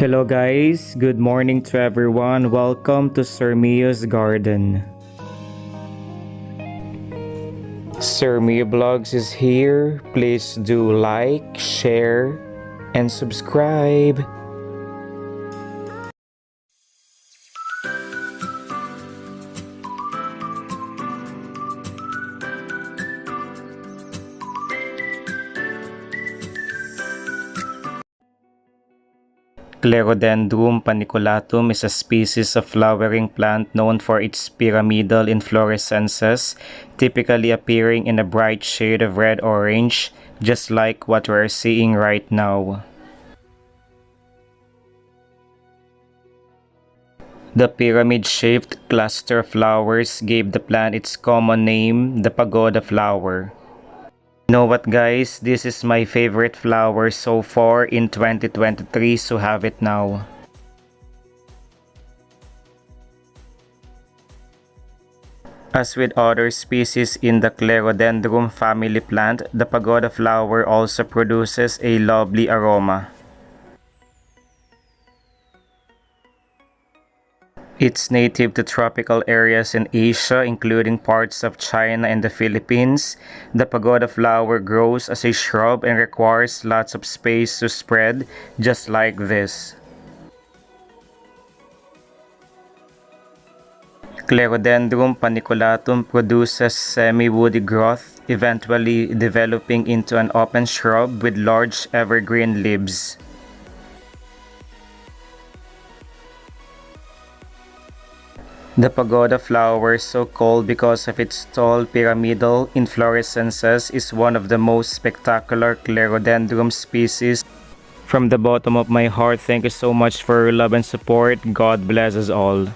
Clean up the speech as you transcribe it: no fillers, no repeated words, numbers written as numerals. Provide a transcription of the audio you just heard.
Hello guys, good morning to everyone. Welcome to Sirmeo's garden. Sirmeovlogs is here. Please do like, share, and subscribe. Clerodendrum paniculatum is a species of flowering plant known for its pyramidal inflorescences, typically appearing in a bright shade of red-orange, just like what we're seeing right now. The pyramid-shaped cluster of flowers gave the plant its common name, the pagoda flower. You know what guys, this is my favorite flower so far in 2023, so have it now. As with other species in the Clerodendrum family plant, the pagoda flower also produces a lovely aroma. It's native to tropical areas in Asia, including parts of China and the Philippines. The pagoda flower grows as a shrub and requires lots of space to spread, just like this. Clerodendrum paniculatum produces semi-woody growth, eventually developing into an open shrub with large evergreen leaves. The pagoda flower, so called because of its tall pyramidal inflorescences, is one of the most spectacular Clerodendrum species. From the bottom of my heart, thank you so much for your love and support. God bless us all.